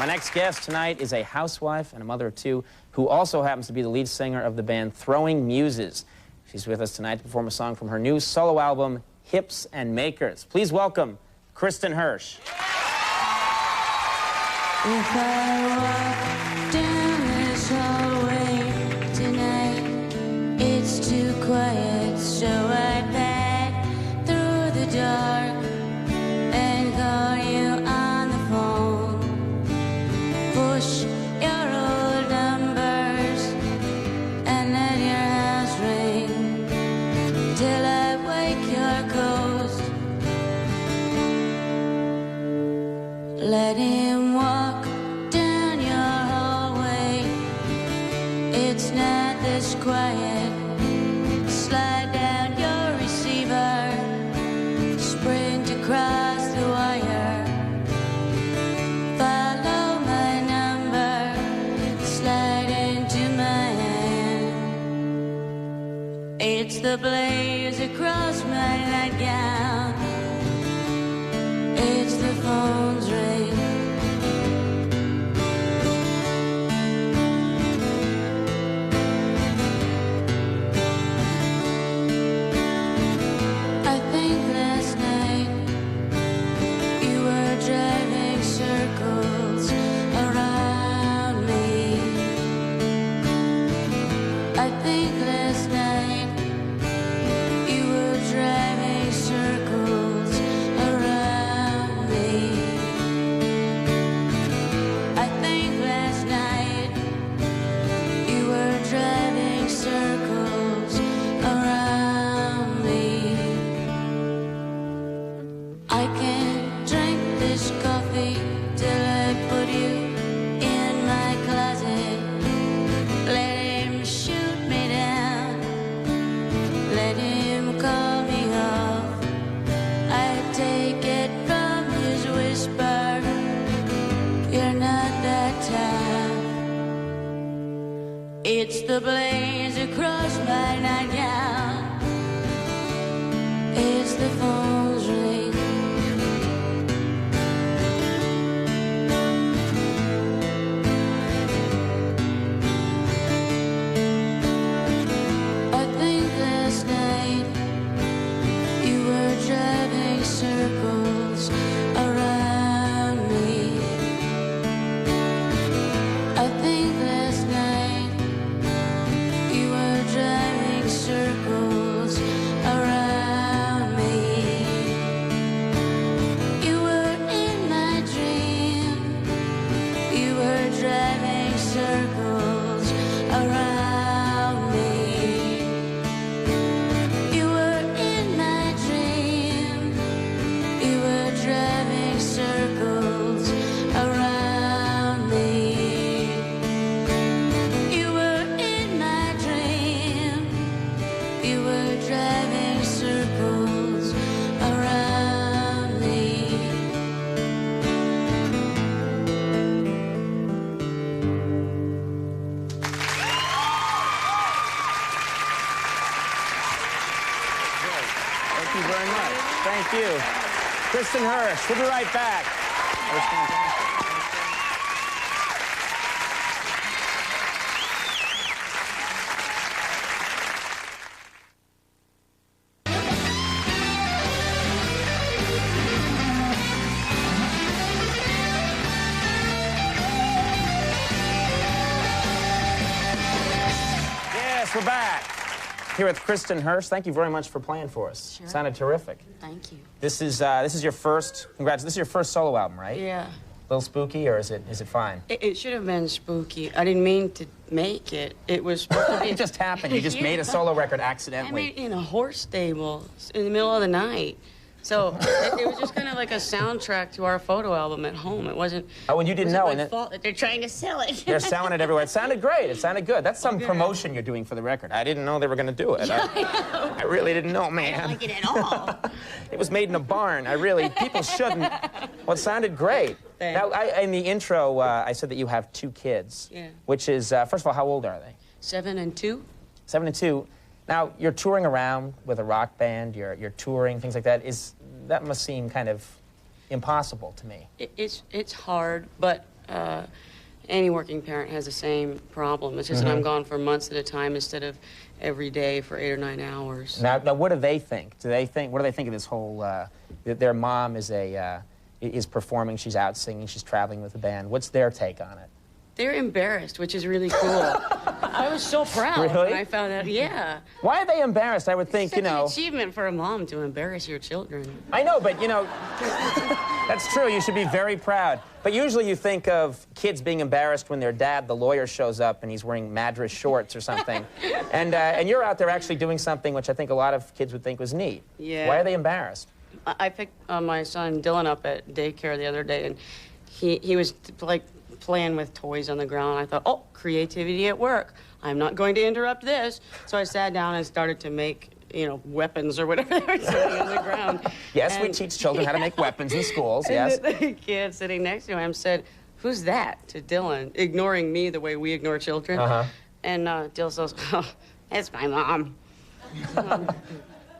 My next guest tonight is a housewife and a mother of two who also happens to be the lead singer of the band Throwing Muses. She's with us tonight to perform a song from her new solo album, Hips and Makers. Please welcome Kristin Hersh. If I walk down this hallway tonight, it's too quiet, so I back through the dark and call you on the phone. Push your old numbers and let your house ring till I wake your ghost. Let him walk down your hallway. It's not this quiet. Slide down your receiver, sprint across the wire. Follow my number, slide into my hand. It's the blaze across my nightgown. It's the phone's ring. I think last night you were driving circles around me. I think last night you were driving circles around me. I think last night you were driving circles around me. I can't drink this coffee till I put you in my closet. Let him shoot me down, let him call me off. I take it from his whisper, you're not that tough. It's the blaze across my nightgown. It's the phone's ring. I think last night you were driving circles around me. I think last night you were driving circles around me. You were in my dream. You were driving circles around me. You were in my dream. You were driving circles around me. You were in my dream. You were driving circles around me. Thank you very much. Thank you. Kristin Hersh, we'll be right back. That was fantastic. Yes, we're back. Here with Kristin Hersh. Thank you very much for playing for us. Sure. Sounded terrific. Thank you. This is your first. Congrats. This is your first solo album, right? Yeah. A little spooky, or is it fine? It should have been spooky. I didn't mean to make it. It was supposed to be. It just happened. You just Yeah. made a solo record I accidentally. made it in a horse stable in the middle of the night. So it was just kind of like a soundtrack to our photo album at home. It wasn't. Oh, and you didn't it know, wasn't and my fault that they're trying to sell it. they're selling it everywhere. It sounded great. It sounded good. That's some Okay. promotion you're doing for the record. I didn't know they were going to do it. I really didn't know, man. I don't like it at all. It was made in a barn. People shouldn't. Well, it sounded great. Thanks. Now, in the intro, I said that you have 2 kids. Yeah. Which is, first of all, how old are they? 7 and 2. 7 and 2. Now, you're touring around with a rock band. You're touring, things like that. That must seem kind of impossible to me. It's hard, but any working parent has the same problem. It's just that I'm gone for months at a time instead of every day for 8 or 9 hours. Now what do they think? What do they think of this whole, that their mom is performing, she's out singing, she's traveling with the band? What's their take on it? They're embarrassed, which is really cool. I was so proud really? when I found out, yeah. Why are they embarrassed? I would think, It's such an achievement for a mom to embarrass your children. I know, but, that's true. You should be very proud. But usually you think of kids being embarrassed when their dad, the lawyer, shows up and he's wearing Madras shorts or something. And you're out there actually doing something which I think a lot of kids would think was neat. Yeah. Why are they embarrassed? I picked my son Dylan up at daycare the other day, and he was, like, playing with toys on the ground. I thought, oh, creativity at work. I'm not going to interrupt this. So I sat down and started to make, weapons or whatever they were sitting on the ground. Yes, we teach children how to make weapons in schools, yes. And the kid sitting next to him said, "Who's that?" to Dylan, ignoring me the way we ignore children. And Dylan says, "Oh, it's my mom."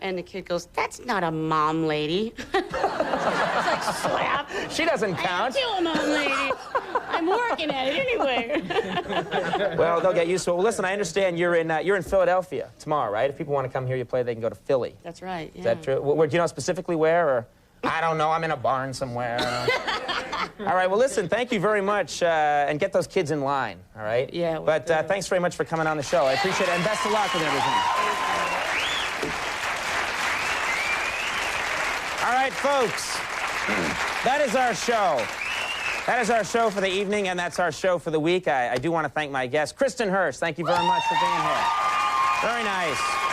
And the kid goes, "That's not a mom lady." It's like, slap. She doesn't count. I'm still a mom lady. I'm working at it anyway. Well, they'll get used to it. Well, listen, I understand you're in Philadelphia tomorrow, right? If people want to come hear you play, they can go to Philly. That's right, yeah. Is that true? Do you know specifically where? Or I don't know. I'm in a barn somewhere. All right. Well, listen, thank you very much. And get those kids in line, all right? Yeah. But thanks very much for coming on the show. I appreciate it. And best of luck with everything. All right, folks. That is our show. That is our show for the evening, and that's our show for the week. I do want to thank my guest, Kristin Hersh. Thank you very much for being here. Very nice.